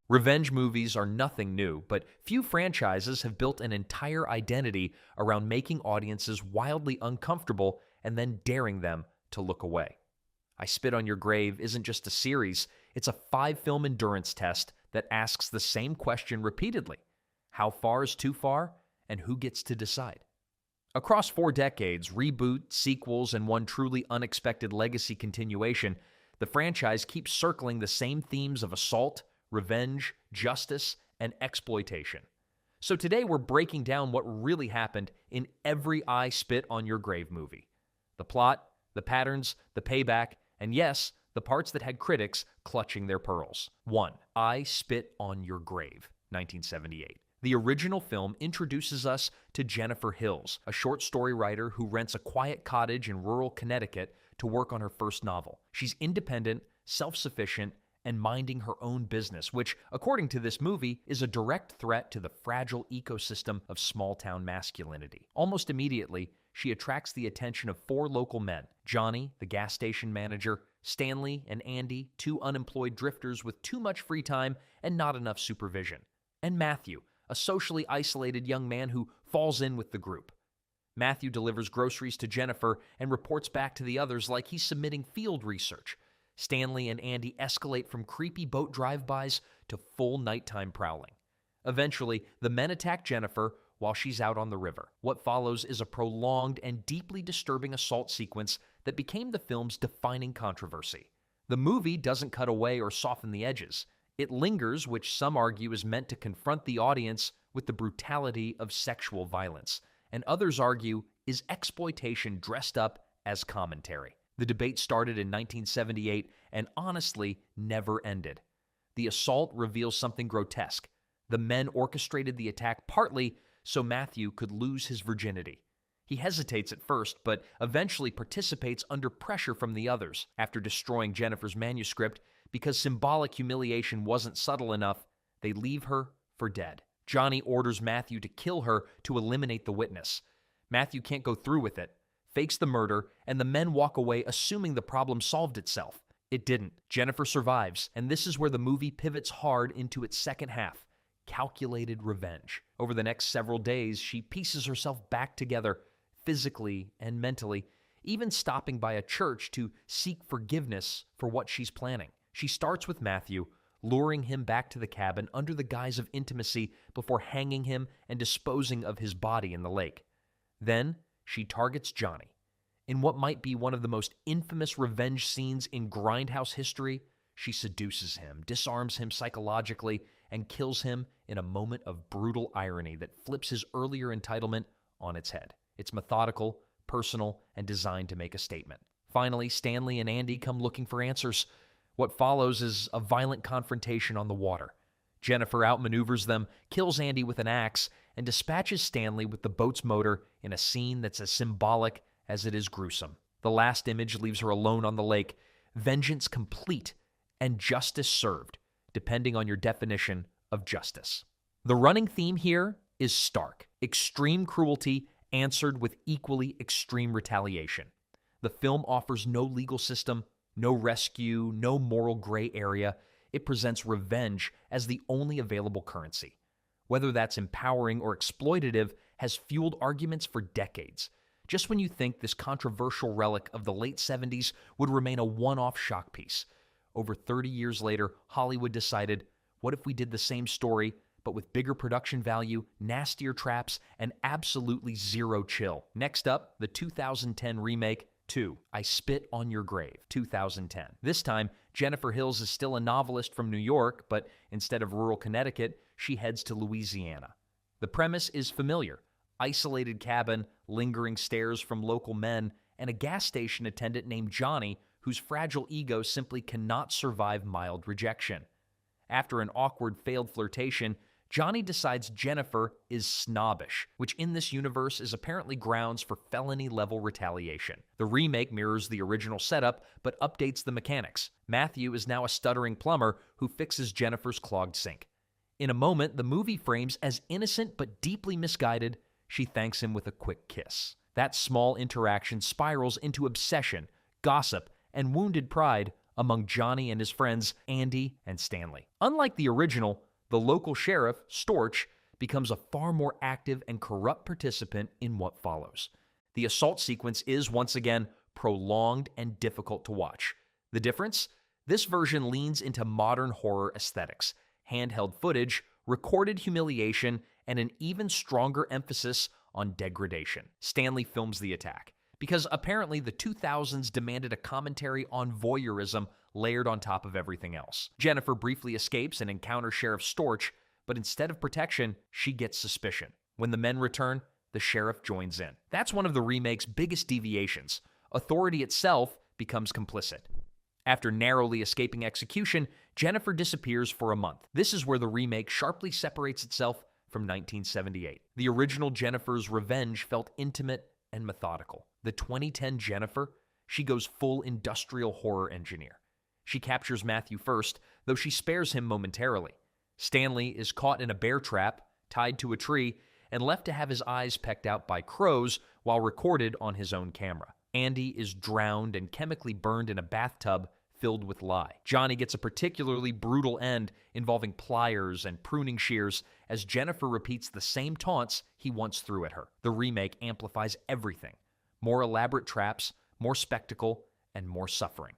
Revenge movies are nothing new, but few franchises have built an entire identity around making audiences wildly uncomfortable and then daring them to look away. I Spit on Your Grave isn't just a series, it's a 5-film endurance test that asks the same question repeatedly. How far is too far, and who gets to decide? Across 4 decades, reboots, sequels, and one truly unexpected legacy continuation, the franchise keeps circling the same themes of assault, revenge, justice, and exploitation. So today we're breaking down what really happened in every I Spit on Your Grave movie. The plot, the patterns, the payback, and yes, the parts that had critics clutching their pearls. 1. I Spit on Your Grave, 1978. The original film introduces us to Jennifer Hills, a short story writer who rents a quiet cottage in rural Connecticut to work on her first novel. She's independent, self-sufficient, and minding her own business, which, according to this movie, is a direct threat to the fragile ecosystem of small-town masculinity. Almost immediately, she attracts the attention of 4 local men: Johnny, the gas station manager, Stanley and Andy, 2 unemployed drifters with too much free time and not enough supervision, and Matthew, a socially isolated young man who falls in with the group. Matthew delivers groceries to Jennifer and reports back to the others like he's submitting field research. Stanley and Andy escalate from creepy boat drive-bys to full nighttime prowling. Eventually, the men attack Jennifer while she's out on the river. What follows is a prolonged and deeply disturbing assault sequence that became the film's defining controversy. The movie doesn't cut away or soften the edges. It lingers, which some argue is meant to confront the audience with the brutality of sexual violence, and others argue is exploitation dressed up as commentary. The debate started in 1978 and honestly never ended. The assault reveals something grotesque. The men orchestrated the attack partly so Matthew could lose his virginity. He hesitates at first, but eventually participates under pressure from the others. After destroying Jennifer's manuscript, because symbolic humiliation wasn't subtle enough, they leave her for dead. Johnny orders Matthew to kill her to eliminate the witness. Matthew can't go through with it, fakes the murder, and the men walk away assuming the problem solved itself. It didn't. Jennifer survives, and this is where the movie pivots hard into its second half: calculated revenge. Over the next several days, she pieces herself back together, physically and mentally, even stopping by a church to seek forgiveness for what she's planning. She starts with Matthew, luring him back to the cabin under the guise of intimacy before hanging him and disposing of his body in the lake. Then, she targets Johnny. In what might be one of the most infamous revenge scenes in grindhouse history, she seduces him, disarms him psychologically, and kills him in a moment of brutal irony that flips his earlier entitlement on its head. It's methodical, personal, and designed to make a statement. Finally, Stanley and Andy come looking for answers. What follows is a violent confrontation on the water. Jennifer outmaneuvers them, kills Andy with an axe, and dispatches Stanley with the boat's motor in a scene that's as symbolic as it is gruesome. The last image leaves her alone on the lake, vengeance complete and justice served, depending on your definition of justice. The running theme here is stark: extreme cruelty answered with equally extreme retaliation. The film offers no legal system, no rescue, no moral gray area. It presents revenge as the only available currency. Whether that's empowering or exploitative has fueled arguments for decades. Just when you think this controversial relic of the late 70s would remain a one-off shock piece, over 30 years later, Hollywood decided, what if we did the same story, but with bigger production value, nastier traps, and absolutely zero chill? Next up, the 2010 remake, 2, I Spit on Your Grave, 2010. This time, Jennifer Hills is still a novelist from New York, but instead of rural Connecticut, she heads to Louisiana. The premise is familiar: isolated cabin, lingering stares from local men, and a gas station attendant named Johnny whose fragile ego simply cannot survive mild rejection. After an awkward failed flirtation, Johnny decides Jennifer is snobbish, which in this universe is apparently grounds for felony-level retaliation. The remake mirrors the original setup, but updates the mechanics. Matthew is now a stuttering plumber who fixes Jennifer's clogged sink. In a moment the movie frames as innocent but deeply misguided, she thanks him with a quick kiss. That small interaction spirals into obsession, gossip, and wounded pride among Johnny and his friends Andy and Stanley. Unlike the original, the local sheriff, Storch, becomes a far more active and corrupt participant in what follows. The assault sequence is, once again, prolonged and difficult to watch. The difference? This version leans into modern horror aesthetics, handheld footage, recorded humiliation, and an even stronger emphasis on degradation. Stanley films the attack, because apparently the 2000s demanded a commentary on voyeurism layered on top of everything else. Jennifer briefly escapes and encounters Sheriff Storch, but instead of protection, she gets suspicion. When the men return, the sheriff joins in. That's one of the remake's biggest deviations. Authority itself becomes complicit. After narrowly escaping execution, Jennifer disappears for a month. This is where the remake sharply separates itself from 1978. The original Jennifer's revenge felt intimate and methodical. The 2010 Jennifer, she goes full industrial horror engineer. She captures Matthew first, though she spares him momentarily. Stanley is caught in a bear trap, tied to a tree, and left to have his eyes pecked out by crows while recorded on his own camera. Andy is drowned and chemically burned in a bathtub filled with lye. Johnny gets a particularly brutal end involving pliers and pruning shears as Jennifer repeats the same taunts he once threw at her. The remake amplifies everything. More elaborate traps, more spectacle, and more suffering.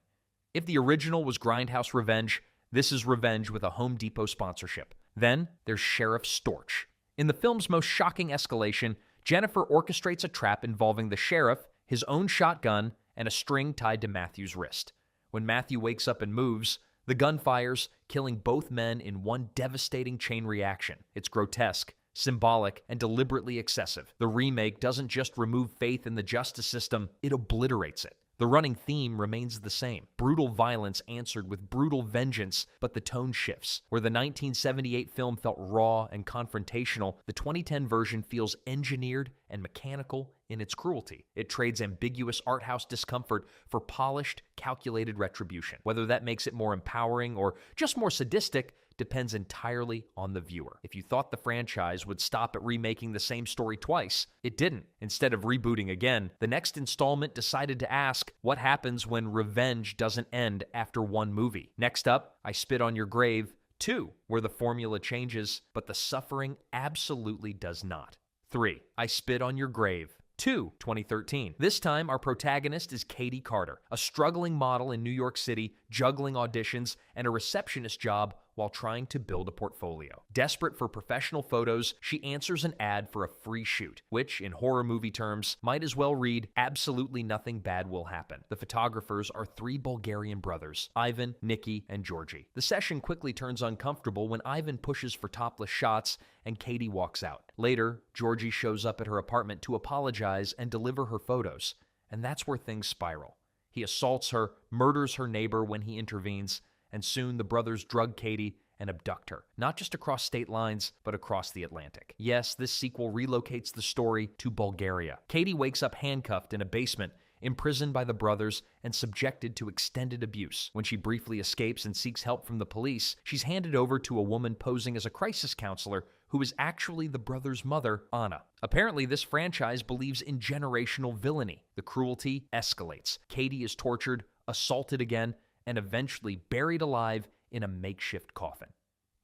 If the original was grindhouse revenge, this is revenge with a Home Depot sponsorship. Then there's Sheriff Storch. In the film's most shocking escalation, Jennifer orchestrates a trap involving the sheriff, his own shotgun, and a string tied to Matthew's wrist. When Matthew wakes up and moves, the gun fires, killing both men in one devastating chain reaction. It's grotesque, symbolic, and deliberately excessive. The remake doesn't just remove faith in the justice system, it obliterates it. The running theme remains the same. Brutal violence answered with brutal vengeance, but the tone shifts. Where the 1978 film felt raw and confrontational, the 2010 version feels engineered and mechanical in its cruelty. It trades ambiguous art house discomfort for polished, calculated retribution. Whether that makes it more empowering or just more sadistic depends entirely on the viewer. If you thought the franchise would stop at remaking the same story twice, it didn't. Instead of rebooting again, the next installment decided to ask, what happens when revenge doesn't end after one movie? Next up, I Spit on Your Grave 2, where the formula changes, but the suffering absolutely does not. 3, I Spit on Your Grave 2, 2013. This time, our protagonist is Katie Carter, a struggling model in New York City, juggling auditions and a receptionist job while trying to build a portfolio. Desperate for professional photos, she answers an ad for a free shoot, which, in horror movie terms, might as well read, absolutely nothing bad will happen. The photographers are 3 Bulgarian brothers, Ivan, Nikki, and Georgi. The session quickly turns uncomfortable when Ivan pushes for topless shots and Katie walks out. Later, Georgi shows up at her apartment to apologize and deliver her photos, and that's where things spiral. He assaults her, murders her neighbor when he intervenes, and soon the brothers drug Katie and abduct her, not just across state lines, but across the Atlantic. Yes, this sequel relocates the story to Bulgaria. Katie wakes up handcuffed in a basement, imprisoned by the brothers and subjected to extended abuse. When she briefly escapes and seeks help from the police, she's handed over to a woman posing as a crisis counselor who is actually the brothers' mother, Anna. Apparently, this franchise believes in generational villainy. The cruelty escalates. Katie is tortured, assaulted again, and eventually buried alive in a makeshift coffin.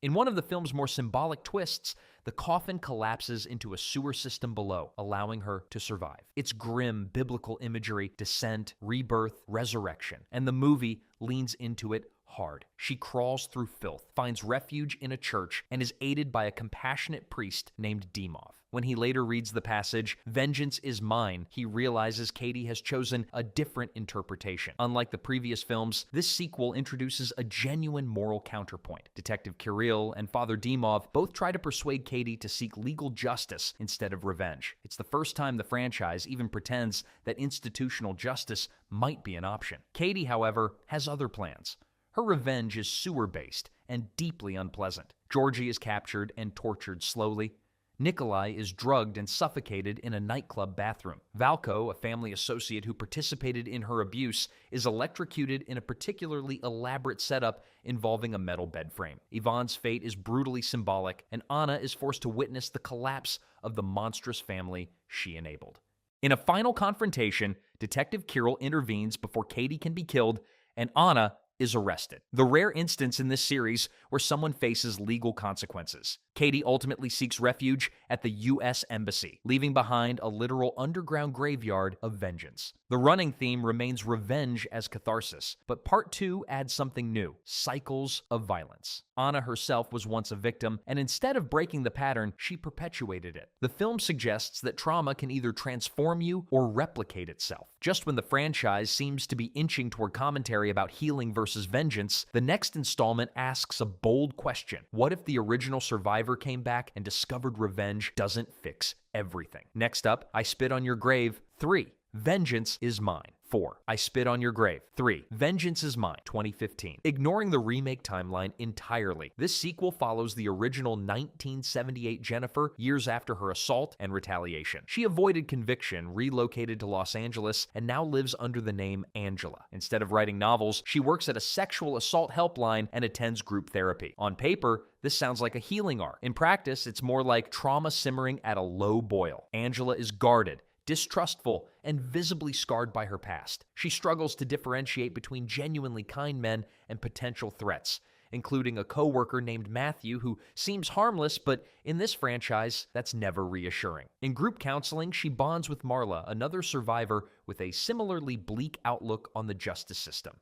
In one of the film's more symbolic twists, the coffin collapses into a sewer system below, allowing her to survive. It's grim biblical imagery, descent, rebirth, resurrection, and the movie leans into it hard. She crawls through filth, finds refuge in a church, and is aided by a compassionate priest named Dimov. When he later reads the passage, "Vengeance is mine," he realizes Katie has chosen a different interpretation. Unlike the previous films, this sequel introduces a genuine moral counterpoint. Detective Kirill and Father Dimov both try to persuade Katie to seek legal justice instead of revenge. It's the first time the franchise even pretends that institutional justice might be an option. Katie, however, has other plans. Her revenge is sewer-based and deeply unpleasant. Georgie is captured and tortured slowly. Nikolai is drugged and suffocated in a nightclub bathroom. Valko, a family associate who participated in her abuse, is electrocuted in a particularly elaborate setup involving a metal bed frame. Ivan's fate is brutally symbolic, and Anna is forced to witness the collapse of the monstrous family she enabled. In a final confrontation, Detective Kirill intervenes before Katie can be killed, and Anna is arrested. The rare instance in this series where someone faces legal consequences. Katie ultimately seeks refuge at the U.S. Embassy, leaving behind a literal underground graveyard of vengeance. The running theme remains revenge as catharsis, but Part 2 adds something new: cycles of violence. Anna herself was once a victim, and instead of breaking the pattern, she perpetuated it. The film suggests that trauma can either transform you or replicate itself. Just when the franchise seems to be inching toward commentary about healing versus vengeance, the next installment asks a bold question. What if the original survivor came back and discovered revenge doesn't fix everything? Next up, I Spit on Your Grave 3. Vengeance is Mine. 4. I Spit on Your Grave. 3. Vengeance is Mine, 2015. Ignoring the remake timeline entirely, this sequel follows the original 1978 Jennifer years after her assault and retaliation. She avoided conviction, relocated to Los Angeles, and now lives under the name Angela. Instead of writing novels, she works at a sexual assault helpline and attends group therapy. On paper, this sounds like a healing arc. In practice, it's more like trauma simmering at a low boil. Angela is guarded, distrustful, and visibly scarred by her past. She struggles to differentiate between genuinely kind men and potential threats, including a coworker named Matthew who seems harmless, but in this franchise, that's never reassuring. In group counseling, she bonds with Marla, another survivor with a similarly bleak outlook on the justice system.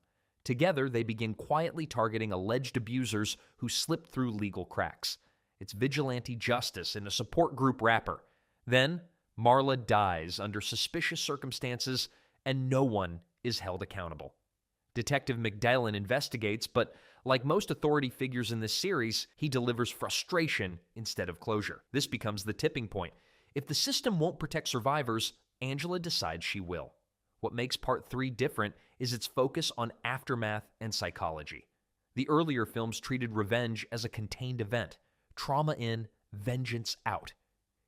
Together, they begin quietly targeting alleged abusers who slip through legal cracks. It's vigilante justice in a support group wrapper. Then, Marla dies under suspicious circumstances, and no one is held accountable. Detective McDellin investigates, but like most authority figures in this series, he delivers frustration instead of closure. This becomes the tipping point. If the system won't protect survivors, Angela decides she will. What makes Part 3 different is its focus on aftermath and psychology. The earlier films treated revenge as a contained event, trauma in, vengeance out.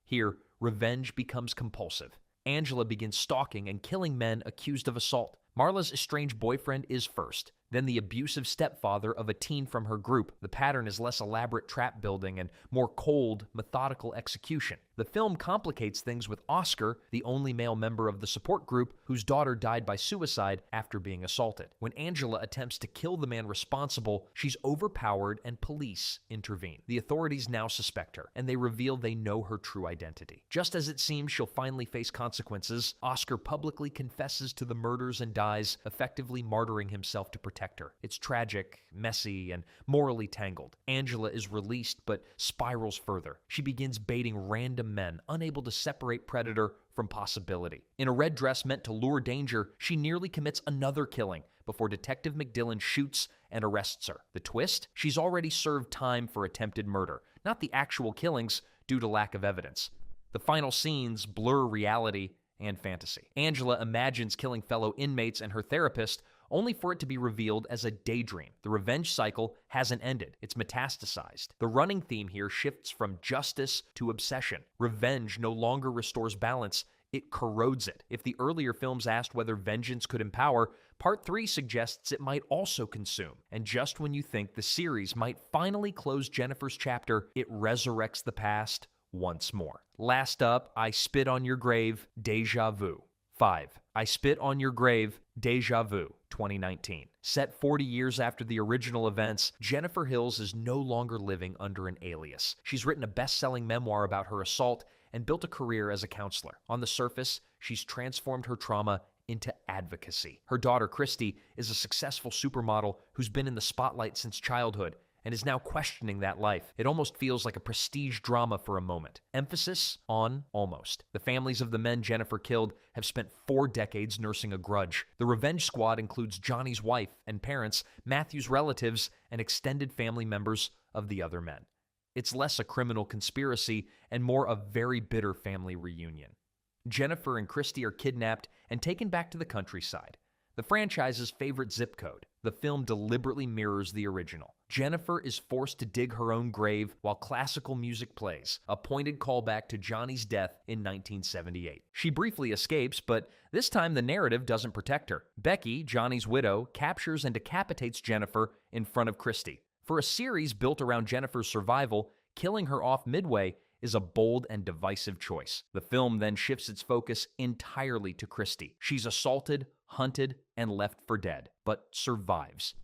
Here, revenge becomes compulsive. Angela begins stalking and killing men accused of assault. Marla's estranged boyfriend is first, then the abusive stepfather of a teen from her group. The pattern is less elaborate trap building and more cold, methodical execution. The film complicates things with Oscar, the only male member of the support group whose daughter died by suicide after being assaulted. When Angela attempts to kill the man responsible, she's overpowered and police intervene. The authorities now suspect her, and they reveal they know her true identity. Just as it seems she'll finally face consequences, Oscar publicly confesses to the murders and dies, effectively martyring himself to protect her. It's tragic, messy, and morally tangled. Angela is released but spirals further. She begins baiting random men, unable to separate predator from possibility. In a red dress meant to lure danger, she nearly commits another killing before Detective McDellin shoots and arrests her. The twist? She's already served time for attempted murder, not the actual killings due to lack of evidence. The final scenes blur reality and fantasy. Angela imagines killing fellow inmates and her therapist, only for it to be revealed as a daydream. The revenge cycle hasn't ended. It's metastasized. The running theme here shifts from justice to obsession. Revenge no longer restores balance. It corrodes it. If the earlier films asked whether vengeance could empower, Part 3 suggests it might also consume. And just when you think the series might finally close Jennifer's chapter, it resurrects the past once more. Last up, I Spit on Your Grave, Deja Vu. 5. I Spit on Your Grave, Deja Vu, 2019. Set 40 years after the original events, Jennifer Hills is no longer living under an alias. She's written a best-selling memoir about her assault and built a career as a counselor. On the surface, she's transformed her trauma into advocacy. Her daughter, Christy, is a successful supermodel who's been in the spotlight since childhood and is now questioning that life. It almost feels like a prestige drama for a moment. Emphasis on almost. The families of the men Jennifer killed have spent 4 decades nursing a grudge. The revenge squad includes Johnny's wife and parents, Matthew's relatives, and extended family members of the other men. It's less a criminal conspiracy and more a very bitter family reunion. Jennifer and Christy are kidnapped and taken back to the countryside, the franchise's favorite zip code. The film deliberately mirrors the original. Jennifer is forced to dig her own grave while classical music plays, a pointed callback to Johnny's death in 1978. She briefly escapes, but this time the narrative doesn't protect her. Becky, Johnny's widow, captures and decapitates Jennifer in front of Christy. For a series built around Jennifer's survival, killing her off midway is a bold and divisive choice. The film then shifts its focus entirely to Christy. She's assaulted, hunted, and left for dead, but survives.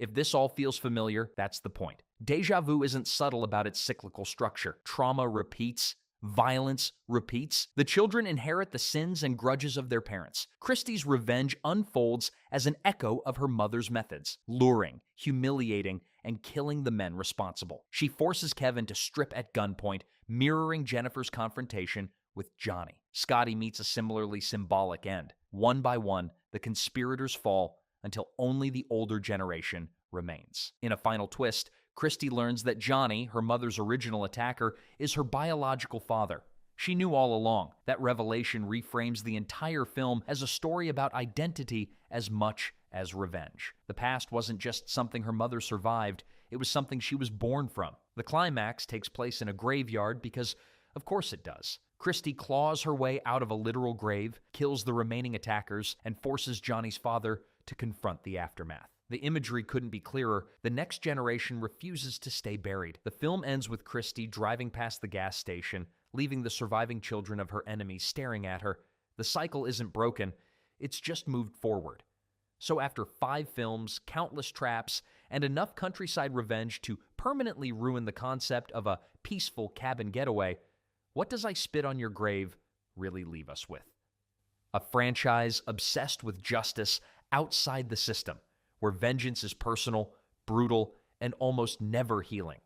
If this all feels familiar, that's the point. Deja Vu isn't subtle about its cyclical structure. Trauma repeats. Violence repeats. The children inherit the sins and grudges of their parents. Christie's revenge unfolds as an echo of her mother's methods, luring, humiliating, and killing the men responsible. She forces Kevin to strip at gunpoint, mirroring Jennifer's confrontation with Johnny. Scotty meets a similarly symbolic end. One by one, the conspirators fall until only the older generation remains. In a final twist, Christie learns that Johnny, her mother's original attacker, is her biological father. She knew all along. That revelation reframes the entire film as a story about identity as much as revenge. The past wasn't just something her mother survived, it was something she was born from. The climax takes place in a graveyard because, of course it does. Christie claws her way out of a literal grave, kills the remaining attackers, and forces Johnny's father to confront the aftermath. The imagery couldn't be clearer. The next generation refuses to stay buried. The film ends with Christie driving past the gas station, leaving the surviving children of her enemies staring at her. The cycle isn't broken, it's just moved forward. So after 5 films, countless traps, and enough countryside revenge to permanently ruin the concept of a peaceful cabin getaway, what does I Spit on Your Grave really leave us with? A franchise obsessed with justice outside the system, where vengeance is personal, brutal, and almost never healing.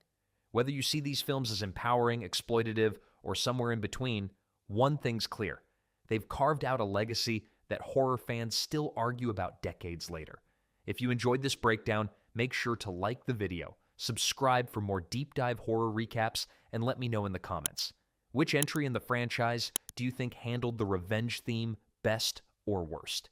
Whether you see these films as empowering, exploitative, or somewhere in between, one thing's clear. They've carved out a legacy that horror fans still argue about decades later. If you enjoyed this breakdown, make sure to like the video, subscribe for more deep dive horror recaps, and let me know in the comments. Which entry in the franchise do you think handled the revenge theme best or worst?